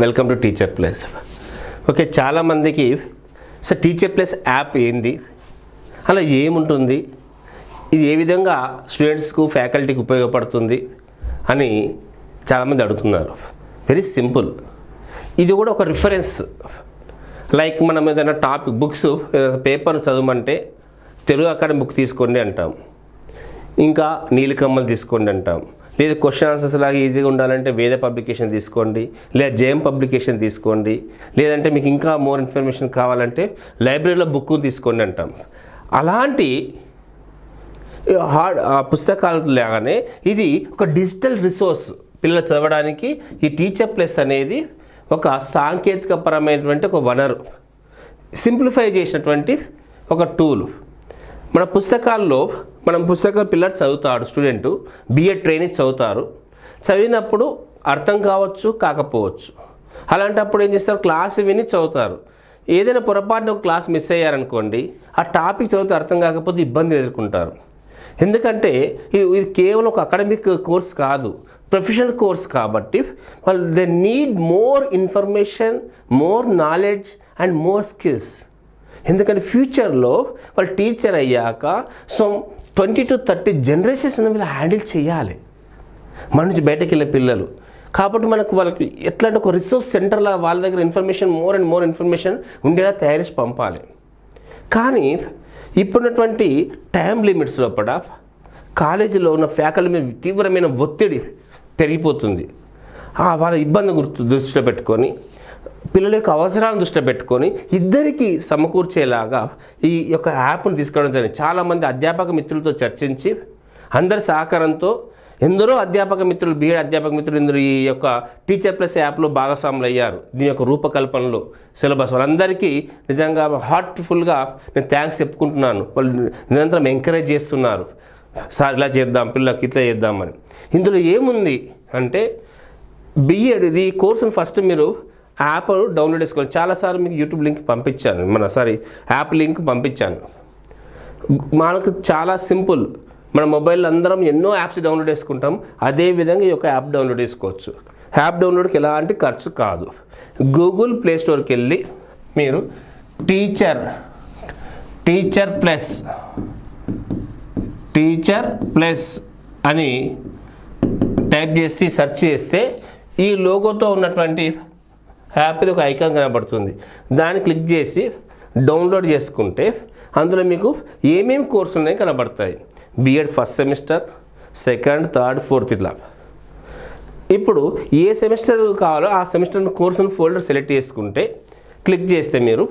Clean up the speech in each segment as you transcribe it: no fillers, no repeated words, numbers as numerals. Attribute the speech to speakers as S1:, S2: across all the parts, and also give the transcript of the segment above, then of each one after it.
S1: Welcome to teacher plus. Okay, చాలామందికి sir teacher plus app ఏంది, అలా ఏముంటుంది, ఇది ఏ విధంగా స్టూడెంట్స్కు ఫ్యాకల్టీకి ఉపయోగపడుతుంది అని చాలామంది అడుగుతున్నారు. Very simple. ఇది కూడా ఒక రిఫరెన్స్. లైక్ మనం ఏదైనా టాపిక్ బుక్స్ పేపర్ చదవమంటే తెలుగు అకాడమీ బుక్ తీసుకోండి అంటాం, ఇంకా నీలికమ్మలు తీసుకోండి అంటాం, లేదా క్వశ్చన్ ఆన్సర్స్ లాగా ఈజీగా ఉండాలంటే వేద పబ్లికేషన్ తీసుకోండి, లేదా జేఎం పబ్లికేషన్ తీసుకోండి, లేదంటే మీకు ఇంకా మోర్ ఇన్ఫర్మేషన్ కావాలంటే లైబ్రరీలో బుక్ తీసుకోండి అంటాం. అలాంటి పుస్తకాలు లాగానే ఇది ఒక డిజిటల్ రిసోర్స్ పిల్లలు చదవడానికి. ఈ టీచర్ ప్లస్ అనేది ఒక సాంకేతికపరమైనటువంటి ఒక వనరు, సింప్లిఫై చేసినటువంటి ఒక టూల్. మన పుస్తకాల్లో పుస్తకాలు పిల్లలు చదువుతాడు, స్టూడెంట్ బిఎడ్ ట్రైనింగ్ చదువుతారు. చదివినప్పుడు అర్థం కావచ్చు, కాకపోవచ్చు. అలాంటప్పుడు ఏం చేస్తారు, క్లాస్ విని చదువుతారు. ఏదైనా పొరపాటున ఒక క్లాస్ మిస్ అయ్యారనుకోండి, ఆ టాపిక్ చదివితే అర్థం కాకపోతే ఇబ్బంది ఎదుర్కొంటారు. ఎందుకంటే ఇది కేవలం ఒక అకాడమిక్ కోర్స్ కాదు, ప్రొఫెషనల్ కోర్స్ కాబట్టి వాళ్ళు they need more information, more knowledge and more skills. ఎందుకంటే ఫ్యూచర్లో వాళ్ళు టీచర్ అయ్యాక 20 to 30 జనరేషన్స్ వీళ్ళు హ్యాండిల్ చేయాలి మన నుంచి బయటకు వెళ్ళే పిల్లలు. కాబట్టి వాళ్ళకి ఎట్లా ఒక రిసోర్స్ సెంటర్లా వాళ్ళ దగ్గర information more and more information ఉండేలా తయారు చేసి పంపాలి. కానీ ఇప్పుడున్నటువంటి టైం లిమిట్స్ లోపల కాలేజీలో ఉన్న ఫ్యాకల్టీ మీద తీవ్రమైన ఒత్తిడి పెరిగిపోతుంది. వాళ్ళ ఇబ్బంది దృష్టిలో పెట్టుకొని, పిల్లల యొక్క అవసరాలను దృష్టిలో పెట్టుకొని ఇద్దరికీ సమకూర్చేలాగా ఈ యొక్క యాప్ను తీసుకురావడం జరిగింది. చాలామంది అధ్యాపక మిత్రులతో చర్చించి అందరి సహకారంతో ఎందరో అధ్యాపక మిత్రులు, బిఎడ్ అధ్యాపక మిత్రులు ఇందులో ఈ యొక్క టీచర్ ప్లస్ యాప్లో భాగస్వాములు అయ్యారు. దీని యొక్క రూపకల్పనలో సిలబస్ వాళ్ళందరికీ నిజంగా హార్ట్ఫుల్గా నేను థ్యాంక్స్ చెప్పుకుంటున్నాను. వాళ్ళు నిరంతరం ఎంకరేజ్ చేస్తున్నారు, సార్ ఇలా చేద్దాం, పిల్లలకి ఇట్లా చేద్దామని. ఇందులో ఏముంది అంటే బిఎడ్ ఇది కోర్సును ఫస్ట్ మీరు యాప్ డౌన్లోడ్ చేసుకోవాలి. చాలాసార్లు మీకు యూట్యూబ్ లింక్ పంపించాను, యాప్ లింక్ పంపించాను. మనకు చాలా సింపుల్. మన మొబైల్లో అందరం ఎన్నో యాప్స్ డౌన్లోడ్ చేసుకుంటాం, అదేవిధంగా ఈ యొక్క యాప్ డౌన్లోడ్ చేసుకోవచ్చు. యాప్ డౌన్లోడ్కి ఎలాంటి ఖర్చు కాదు. గూగుల్ ప్లే స్టోర్కి వెళ్ళి మీరు టీచర్ ప్లస్ అని టైప్ చేసి సెర్చ్ చేస్తే ఈ లోగోతో ఉన్నటువంటి యాప్ ఇది ఒక ఐకాన్ కనబడుతుంది. దాన్ని క్లిక్ చేసి డౌన్లోడ్ చేసుకుంటే అందులో మీకు ఏమేమి కోర్సులు ఉన్నాయో కనబడతాయి. B Ed first semester, second, third, fourth ఇట్లా. ఇప్పుడు ఏ సెమిస్టర్ కావాలో ఆ సెమిస్టర్ కోర్సును ఫోల్డర్ సెలెక్ట్ చేసుకుంటే క్లిక్ చేస్తే మీరు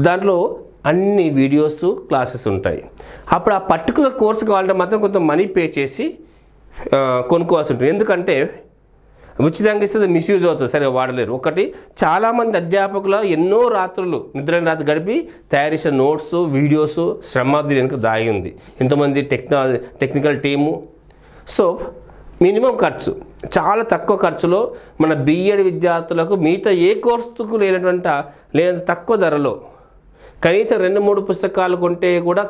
S1: దాంట్లో అన్ని వీడియోస్, క్లాసెస్ ఉంటాయి. అప్పుడు ఆ పర్టికులర్ కోర్సు కావాలంటే మాత్రం కొంత మనీ పే చేసి కొనుక్కోవాల్సి ఉంటుంది. ఎందుకంటే ఉచితంగా ఇస్తే మిస్యూజ్ అవుతుంది, సరే వాడలేరు. ఒకటి, చాలామంది అధ్యాపకులు ఎన్నో రాత్రులు నిద్రని రాత్రి గడిపి తయారు చేసిన నోట్స్, వీడియోస్, శ్రమ దీని వెనుక దాగి ఉంది. ఎంతోమంది టెక్నికల్ టీము. సో మినిమం ఖర్చు, చాలా తక్కువ ఖర్చులో మన బిఎడ్ విద్యార్థులకు మిగతా ఏ కోర్సుకు లేనంత తక్కువ ధరలో కనీసం 2-3 పుస్తకాలు కొంటే కూడా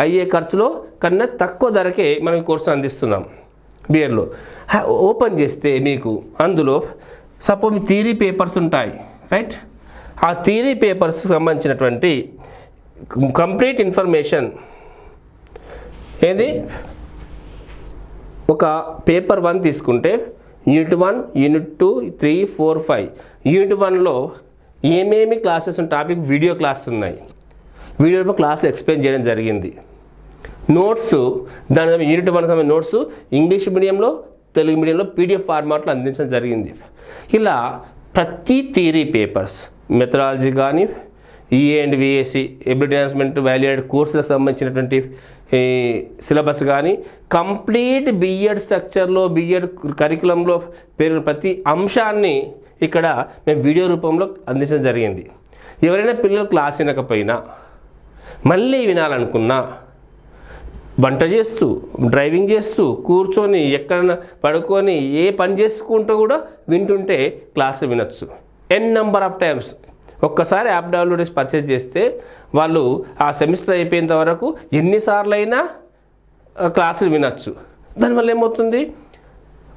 S1: అయ్యే ఖర్చులో కన్నా తక్కువ ధరకే మనం ఈ కోర్సును అందిస్తున్నాం. బిఎడ్లో ఓపెన్ చేస్తే మీకు అందులో సపోజ్ థియరీ పేపర్స్ ఉంటాయి, రైట్? ఆ థియరీ పేపర్స్ సంబంధించినటువంటి కంప్లీట్ ఇన్ఫర్మేషన్ ఏది, ఒక పేపర్ 1 తీసుకుంటే యూనిట్ 1, యూనిట్ 2, 3, 4, 5. యూనిట్ 1లో ఏమేమి క్లాసెస్ టాపిక్ వీడియో క్లాసెస్ ఉన్నాయి. వీడియో క్లాసులు ఎక్స్ప్లెయిన్ చేయడం జరిగింది. నోట్స్, దాని యూనిట్ 1 సమయం నోట్స్ ఇంగ్లీష్ మీడియంలో, తెలుగు మీడియంలో పీడిఎఫ్ ఫార్మాట్లో అందించడం జరిగింది. ఇలా ప్రతి థియరీ పేపర్స్, మెథడాలజీ కానీ, EA and విఏసి ability enhancement valued కోర్సులకు సంబంధించినటువంటి సిలబస్ కానీ, కంప్లీట్ బిఎడ్ స్ట్రక్చర్లో, బిఎడ్ కరికులంలో పేరున్న ప్రతి అంశాన్ని ఇక్కడ మేము వీడియో రూపంలో అందించడం జరిగింది. ఎవరైనా పిల్లలు క్లాస్ వినకపోయినా, మళ్ళీ వినాలనుకున్నా, వంట చేస్తూ, డ్రైవింగ్ చేస్తూ, కూర్చొని, ఎక్కడైనా పడుకొని, ఏ పని చేసుకుంటూ కూడా వింటుంటే క్లాస్ వినొచ్చు. Number of times. ఒక్కసారి యాప్ డౌన్లోడ్ చేసి పర్చేజ్ చేస్తే వాళ్ళు ఆ సెమిస్టర్ అయిపోయేంత వరకు ఎన్నిసార్లు అయినా క్లాసులు వినొచ్చు. దానివల్ల ఏమవుతుంది,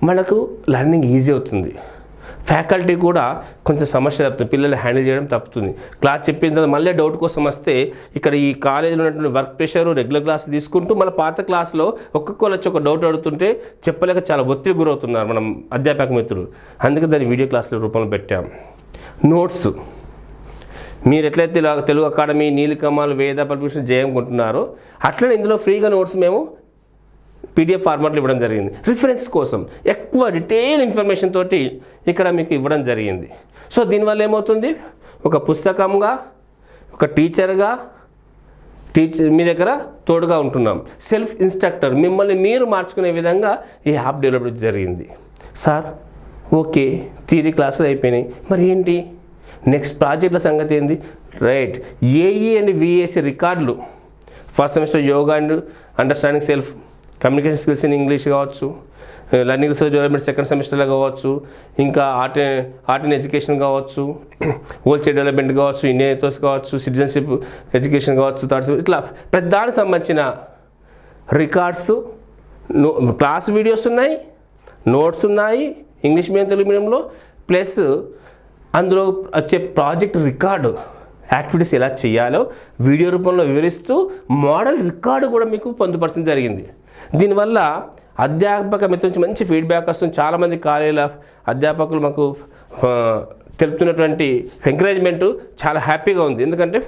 S1: మనకు లెర్నింగ్ ఈజీ అవుతుంది. ఫ్యాకల్టీ కూడా కొంచెం సమస్య తప్పుతుంది, పిల్లలు హ్యాండిల్ చేయడం తప్పుతుంది. క్లాస్ చెప్పిన తర్వాత మళ్ళీ డౌట్ కోసం వస్తే ఇక్కడ ఈ కాలేజీలో ఉన్నటువంటి వర్క్ ప్రెషరు రెగ్యులర్ క్లాస్ తీసుకుంటూ మళ్ళీ పాత క్లాస్లో ఒక్కొక్కరు వచ్చి ఒక డౌట్ అడుగుతుంటే చెప్పలేక చాలా ఒత్తిడి గురవుతున్నారు మనం అధ్యాపక మిత్రులు. అందుకే దాన్ని వీడియో క్లాసుల రూపంలో పెట్టాం. నోట్స్ మీరు ఎట్లయితే తెలుగు అకాడమీ, నీలికమల్, వేద పబ్లికేషన్ జేఎం కొంటున్నారో అట్లనే ఇందులో ఫ్రీగా నోట్స్ మేము PDF ఫార్మాట్లో ఇవ్వడం జరిగింది. రిఫరెన్స్ కోసం ఎక్కువ డీటెయిల్ ఇన్ఫర్మేషన్ తోటి ఇక్కడ మీకు ఇవ్వడం జరిగింది. సో దీనివల్ల ఏమవుతుంది, ఒక పుస్తకంగా, ఒక టీచర్గా మీ దగ్గర తోడుగా ఉంటున్నాం. సెల్ఫ్ ఇన్స్ట్రక్టర్, మిమ్మల్ని మీరు మార్చుకునే విధంగా ఈ యాప్ డెవలప్ జరిగింది. సార్ ఓకే, థియరీ క్లాసులు అయిపోయినాయి, మరి ఏంటి నెక్స్ట్ ప్రాజెక్టుల సంగతి ఏంది? రైట్, ఏఈ అండ్ విఏసి రికార్డులు first semester yoga and understanding self communication skills in English కావచ్చు, లర్నింగ్ రీసెర్చ్ డెవలప్మెంట్ సెకండ్ సెమిస్టర్లో కావచ్చు, ఇంకా ఆర్ట్ అండ్ ఎడ్యుకేషన్ కావచ్చు, ఓల్డ్ చైల్డ్ డెవలప్మెంట్ కావచ్చు, ఇండియన్ ఎథోస్ కావచ్చు, సిటిజన్షిప్ ఎడ్యుకేషన్ కావచ్చు, థాట్స్, ఇట్లా ప్రతిదానికి సంబంధించిన రికార్డ్స్, క్లాస్ వీడియోస్ ఉన్నాయి, నోట్స్ ఉన్నాయి ఇంగ్లీష్ మీడియం తెలుగు మీడియంలో, ప్లస్ అందులో వచ్చే ప్రాజెక్ట్ రికార్డు యాక్టివిటీస్ ఎలా చేయాలో వీడియో రూపంలో వివరిస్తూ మోడల్ రికార్డు కూడా మీకు పొందుపరచడం జరిగింది. దీనివల్ల అధ్యాపక మిత్రుల నుంచి మంచి ఫీడ్బ్యాక్ వస్తుంది. చాలామంది కాలేజీల అధ్యాపకులు మాకు తెలుపుతున్నటువంటి ఎంకరేజ్మెంటు చాలా హ్యాపీగా ఉంది. ఎందుకంటే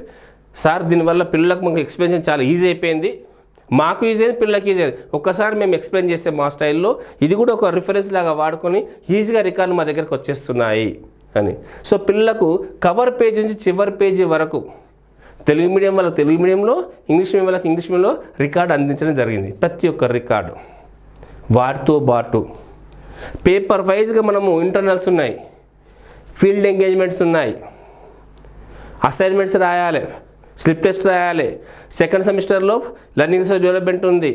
S1: సార్ దీనివల్ల పిల్లలకు మాకు ఎక్స్ప్లెయిన్ చాలా ఈజీ అయిపోయింది, మాకు ఈజీ అయింది, పిల్లలకి ఈజీ అయింది. ఒక్కసారి మేము ఎక్స్ప్లెయిన్ చేస్తే మా స్టైల్లో ఇది కూడా ఒక రిఫరెన్స్ లాగా వాడుకొని ఈజీగా రికార్డులు మా దగ్గరకు వచ్చేస్తున్నాయి అని. సో పిల్లలకు కవర్ పేజ్ నుంచి చివరి పేజీ వరకు తెలుగు మీడియం వాళ్ళకి తెలుగు మీడియంలో, ఇంగ్లీష్ మీడియం వాళ్ళకి ఇంగ్లీష్ మీడియంలో రికార్డు అందించడం జరిగింది. ప్రతి ఒక్క రికార్డు వాటితో పాటు పేపర్ వైజ్గా మనము ఇంటర్నల్స్ ఉన్నాయి, ఫీల్డ్ ఎంగేజ్మెంట్స్ ఉన్నాయి, అసైన్మెంట్స్ రాయాలి, స్లిప్ టెస్ట్ రాయాలి, సెకండ్ సెమిస్టర్లో లర్నింగ్ రీసెర్చ్ డెవలప్మెంట్ ఉంది,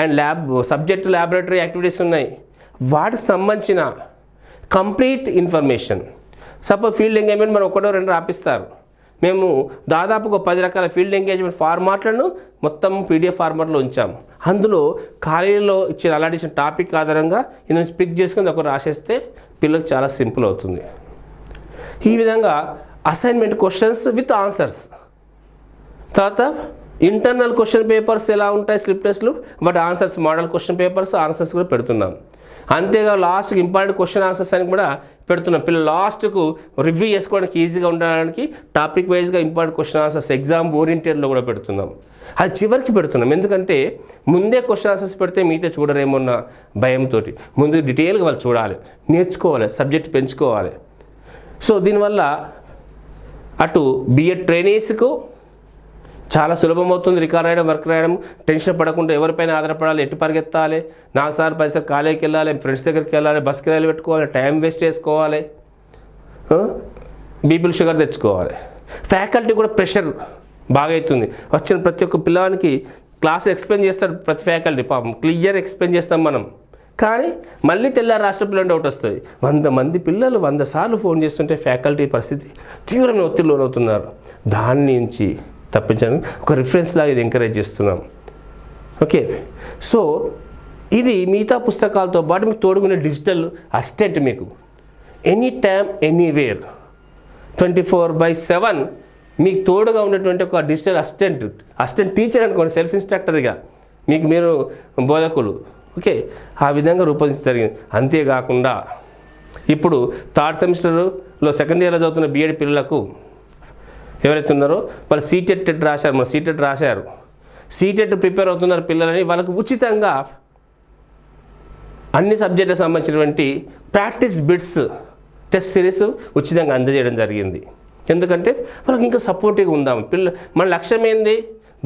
S1: అండ్ సబ్జెక్ట్ ల్యాబొరేటరీ యాక్టివిటీస్ ఉన్నాయి. వాటికి సంబంధించిన complete information. Suppose field engagement మనం ఒకటో రెండు రాపిస్తారు, మేము దాదాపుగా 10 రకాల ఫీల్డ్ ఎంగేజ్మెంట్ ఫార్మాట్లను మొత్తం PDF ఫార్మాట్లో ఉంచాము. అందులో కాలేజీలో ఇచ్చిన అలాంటి ఇచ్చిన టాపిక్ ఆధారంగా ఇది నుంచి పిక్ చేసుకొని ఒకరు రాసేస్తే పిల్లలకు చాలా సింపుల్ అవుతుంది. ఈ విధంగా అసైన్మెంట్ క్వశ్చన్స్ విత్ ఆన్సర్స్, తర్వాత ఇంటర్నల్ క్వశ్చన్ పేపర్స్ ఎలా ఉంటాయి స్లిప్ టెస్ట్లు, but answers model question papers answers కూడా పెడుతున్నాం. అంతేగా లాస్ట్కి ఇంపార్టెంట్ క్వశ్చన్ ఆన్సర్స్ అని కూడా పెడుతున్నాం. పిల్లలు లాస్ట్కు రివ్యూ చేసుకోవడానికి ఈజీగా ఉండడానికి టాపిక్ వైజ్గా ఇంపార్టెంట్ క్వశ్చన్ ఆన్సర్స్ ఎగ్జామ్ ఓరియంటెడ్లో కూడా పెడుతున్నాం. అది చివరికి పెడుతున్నాం, ఎందుకంటే ముందే క్వశ్చన్ ఆన్సర్స్ పెడితే మీతో చూడరేమోన్న భయంతో. ముందు డీటెయిల్గా వాళ్ళు చూడాలి, నేర్చుకోవాలి, సబ్జెక్ట్ పెంచుకోవాలి. సో దీనివల్ల అటు బిఎడ్ ట్రైనీస్కు చాలా సులభమవుతుంది, రికార్డ్ రాయడం, వర్క్ రాయడం, టెన్షన్ పడకుండా ఎవరిపైన ఆధారపడాలి, ఎటు పరిగెత్తాలి, 4 సార్లు 10 సార్లు కాలేజీకి వెళ్ళాలి, ఫ్రెండ్స్ దగ్గరికి వెళ్ళాలి, బస్ కిరాయిలు పెట్టుకోవాలి, టైం వేస్ట్ చేసుకోవాలి, బీపీలు షుగర్ తెచ్చుకోవాలి. ఫ్యాకల్టీ కూడా ప్రెషర్ బాగా అవుతుంది. వచ్చిన ప్రతి ఒక్క పిల్లవానికి క్లాసులు ఎక్స్ప్లెయిన్ చేస్తారు ప్రతి ఫ్యాకల్టీ, పాపం క్లియర్ ఎక్స్ప్లెయిన్ చేస్తాం మనం. కానీ మళ్ళీ తెల్లారి రాష్ట్ర పిల్లలు డౌట్ వస్తుంది. 100 మంది పిల్లలు 100 సార్లు ఫోన్ చేస్తుంటే ఫ్యాకల్టీ పరిస్థితి తీవ్రమైన ఒత్తిడి లోనవుతున్నారు. దాని నుంచి తప్పించడానికి ఒక రిఫరెన్స్ లాగా ఇది ఎంకరేజ్ చేస్తున్నాం. ఓకే, సో ఇది మిగతా పుస్తకాలతో పాటు మీకు తోడుకునే డిజిటల్ అసిస్టెంట్, మీకు ఎనీ టైమ్ ఎనీవేర్ 24/7 మీకు తోడుగా ఉన్నటువంటి ఒక డిజిటల్ అసిస్టెంట్ టీచర్ అనుకోండి, సెల్ఫ్ ఇన్స్ట్రక్టర్గా మీకు మీరు బోధకులు. ఓకే, ఆ విధంగా రూపొందించడం జరిగింది. అంతేకాకుండా ఇప్పుడు 3rd సెమిస్టర్లో సెకండ్ ఇయర్లో చదువుతున్న బీఎడ్ పిల్లలకు ఎవరైతే ఉన్నారో వాళ్ళు సీటెట్ రాశారు, మన సీటెట్ రాశారు, సీటెట్ ప్రిపేర్ అవుతున్నారు పిల్లలని, వాళ్ళకు ఉచితంగా అన్ని సబ్జెక్టులకు సంబంధించినటువంటి ప్రాక్టీస్ బిట్స్ టెస్ట్ సిరీస్ ఉచితంగా అందజేయడం జరిగింది. ఎందుకంటే వాళ్ళకి ఇంకా సపోర్టివ్గా ఉందాము. మన లక్ష్యం ఏంది,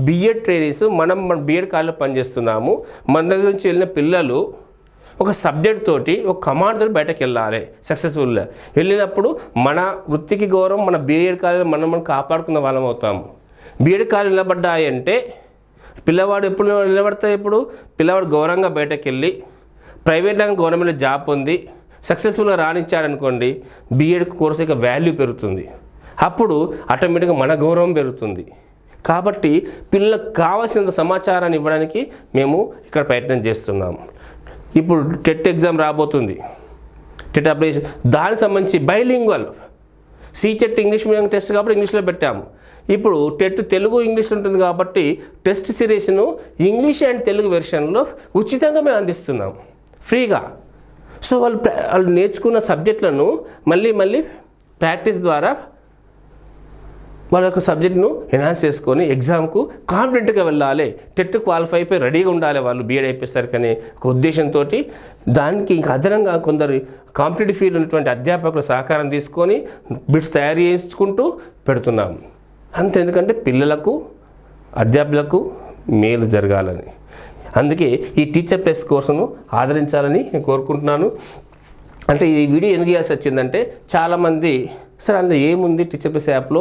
S1: బిఎడ్ ట్రైనీస్, మన బిఎడ్ కాలేజీలో పనిచేస్తున్నాము, మన దగ్గర నుంచి వెళ్ళిన పిల్లలు ఒక సబ్జెక్ట్ తోటి, ఒక కమాండ్ తోటి బయటకు వెళ్ళాలి సక్సెస్ఫుల్గా. వెళ్ళినప్పుడు మన వృత్తికి గౌరవం, మన బీఎడ్ కాలేజీలో మనం కాపాడుకున్న వాళ్ళం అవుతాము. బీఎడ్ కాలేజీ నిలబడ్డాయి అంటే పిల్లవాడు ఎప్పుడు నిలబడతాయి, ఇప్పుడు పిల్లవాడు గౌరవంగా బయటకు వెళ్ళి ప్రైవేట్ లాగా గవర్నమెంట్లో జాబ్ పొంది సక్సెస్ఫుల్గా రాణించాడనుకోండి, బీఎడ్ కోర్సు యొక్క వాల్యూ పెరుగుతుంది. అప్పుడు ఆటోమేటిక్గా మన గౌరవం పెరుగుతుంది. కాబట్టి పిల్లలకు కావాల్సినంత సమాచారాన్ని ఇవ్వడానికి మేము ఇక్కడ ప్రయత్నం చేస్తున్నాము. ఇప్పుడు టెట్ ఎగ్జామ్ రాబోతుంది, టెట్ అప్లై చేసి దానికి సంబంధించి bilingual CTET English medium test కాబట్టి ఇంగ్లీష్లో పెట్టాము. ఇప్పుడు టెట్ తెలుగు ఇంగ్లీష్ ఉంటుంది కాబట్టి టెస్ట్ సిరీస్ను ఇంగ్లీష్ అండ్ తెలుగు వెర్షన్లో ఉచితంగా మేము అందిస్తున్నాం ఫ్రీగా. సో వాళ్ళు నేర్చుకున్న సబ్జెక్టులను మళ్ళీ ప్రాక్టీస్ ద్వారా వాళ్ళ యొక్క సబ్జెక్ట్ను ఎన్హాన్స్ చేసుకొని ఎగ్జామ్కు కాన్ఫిడెంట్గా వెళ్ళాలి, టెట్ క్వాలిఫై అయిపోయి రెడీగా ఉండాలి వాళ్ళు బీఎడ్ అయిపోయేసరికి అనే ఒక ఉద్దేశంతో దానికి ఇంకా అదనంగా కొందరు కాంపిటేటివ్ ఫీల్డ్ ఉన్నటువంటి అధ్యాపకుల సహకారం తీసుకొని బిట్స్ తయారు చేసుకుంటూ పెడుతున్నాము. అంతే, ఎందుకంటే పిల్లలకు అధ్యాపకులకు మేలు జరగాలని. అందుకే ఈ టీచర్ ప్లస్ కోర్సును ఆదరించాలని నేను కోరుకుంటున్నాను. అంటే ఈ వీడియో ఎందుకు చేయాల్సి వచ్చిందంటే చాలామంది సార్ అందులో ఏముంది టీచర్ ప్లస్ యాప్లో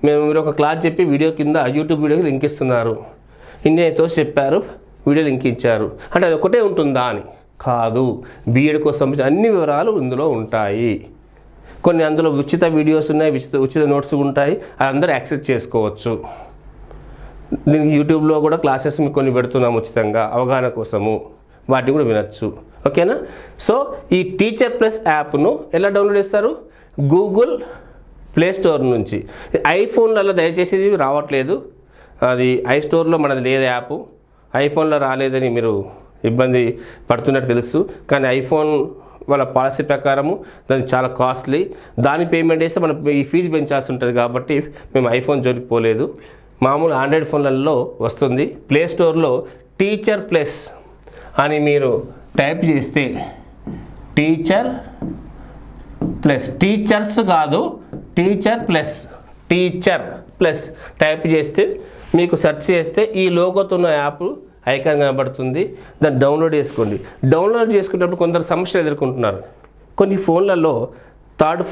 S1: మీరు ఒక క్లాస్ చెప్పి వీడియో కింద యూట్యూబ్ వీడియోకి లింక్ ఇస్తున్నారు, ఇండియాతో చెప్పారు వీడియో లింక్ ఇచ్చారు అంటే అది ఒకటే ఉంటుందా అని కాదు. బీఎడ్ కోసం సంబంధించిన అన్ని వివరాలు ఇందులో ఉంటాయి. కొన్ని అందులో ఉచిత వీడియోస్ ఉన్నాయి, ఉచిత నోట్స్ ఉంటాయి, అది అందరూ యాక్సెస్ చేసుకోవచ్చు. దీనికి యూట్యూబ్లో కూడా క్లాసెస్ మీకు కొన్ని పెడుతున్నాము ఉచితంగా అవగాహన కోసము, వాటిని కూడా వినొచ్చు. ఓకేనా? సో ఈ టీచర్ ప్లస్ యాప్ను ఎలా డౌన్లోడ్ చేస్తారు? గూగుల్ ప్లే స్టోర్ నుంచి. ఐఫోన్లలో దయచేసి ఇది రావట్లేదు, అది ఐస్టోర్లో మనది లేదు యాప్, ఐఫోన్లో రాలేదని మీరు ఇబ్బంది పడుతున్నట్టు తెలుసు. కానీ ఐఫోన్ వాళ్ళ పాలసీ ప్రకారము దానికి చాలా కాస్ట్లీ, దాని పేమెంట్ చేస్తే మనం ఈ ఫీజు పెంచాల్సి ఉంటుంది కాబట్టి మేము ఐఫోన్ జోలికి పోలేదు. మామూలు ఆండ్రాయిడ్ ఫోన్లలో వస్తుంది. ప్లే స్టోర్లో టీచర్ ప్లస్ అని మీరు టైప్ చేస్తే టీచర్ ప్లస్, టీచర్స్ కాదు టీచర్ ప్లస్ టైప్ చేస్తే మీకు సెర్చ్ చేస్తే ఈ లోగోతో ఉన్న యాప్ ఐకాన్ కనబడుతుంది, దాన్ని డౌన్లోడ్ చేసుకోండి. డౌన్లోడ్ చేసుకునేటప్పుడు కొందరు సమస్యలు ఎదుర్కొంటున్నారు. కొన్ని ఫోన్లలో థర్డ్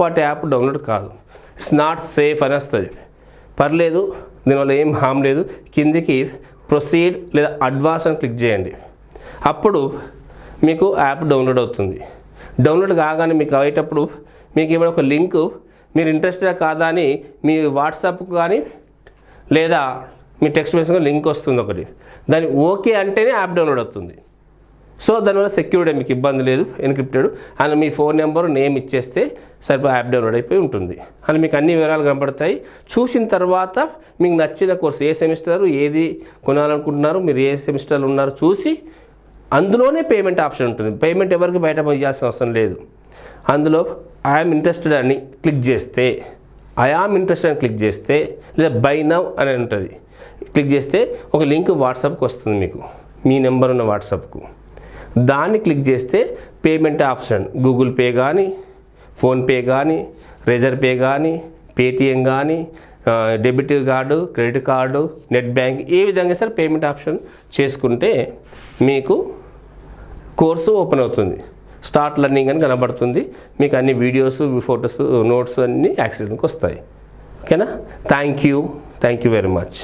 S1: పార్టీ యాప్ డౌన్లోడ్ కాదు, ఇట్స్ నాట్ సేఫ్ అని వస్తుంది. పర్లేదు, దీనివల్ల ఏం హామ్ లేదు. కిందికి ప్రొసీడ్ లేదా అడ్వాన్స్ అని క్లిక్ చేయండి, అప్పుడు మీకు యాప్ డౌన్లోడ్ అవుతుంది. డౌన్లోడ్ కాగానే మీకు అయ్యేటప్పుడు మీకు ఏమైనా ఒక లింకు మీరు ఇంట్రెస్టెడ్ కాదా అని మీ వాట్సాప్కు కానీ లేదా మీ టెక్స్ట్ మెసేజ్లో లింక్ వస్తుంది ఒకటి, దాన్ని ఓకే అంటేనే యాప్ డౌన్లోడ్ అవుతుంది. సో దానివల్ల సెక్యూర్డ్, మీకు ఇబ్బంది లేదు, encrypted. And me phone number name ఇచ్చేస్తే సరిపోయి యాప్ డౌన్లోడ్ అయిపోయి ఉంటుంది. అండ్ మీకు అన్ని వివరాలు కనపడతాయి. చూసిన తర్వాత మీకు నచ్చిన కోర్సు ఏ సెమిస్టర్ ఏది కొనాలనుకుంటున్నారు, మీరు ఏ సెమిస్టర్లో ఉన్నారు చూసి అందులోనే పేమెంట్ ఆప్షన్ ఉంటుంది. పేమెంట్ ఎవరికి బయట ఇవ్వాల్సిన అవసరం లేదు. అందులో ఐఆమ్ ఇంట్రెస్టెడ్ అని క్లిక్ చేస్తే లేదా బై నౌ అని ఉంటుంది, క్లిక్ చేస్తే ఒక లింక్ వాట్సాప్కి వస్తుంది, మీకు మీ నెంబర్ ఉన్న వాట్సాప్కు. దాన్ని క్లిక్ చేస్తే పేమెంట్ ఆప్షన్ గూగుల్ పే కానీ, ఫోన్పే కానీ, రెజర్ పే కానీ, పేటిఎం కానీ, debit card, credit card, net bank, ఏ విధంగా సరే పేమెంట్ ఆప్షన్ చేసుకుంటే మీకు కోర్సు ఓపెన్ అవుతుంది. స్టార్ట్ లెర్నింగ్ అని కనబడుతుంది. మీకు అన్ని వీడియోస్, ఫొటోస్, నోట్స్ అన్నీ యాక్సెస్కి వస్తాయి. ఓకేనా? Thank you very much.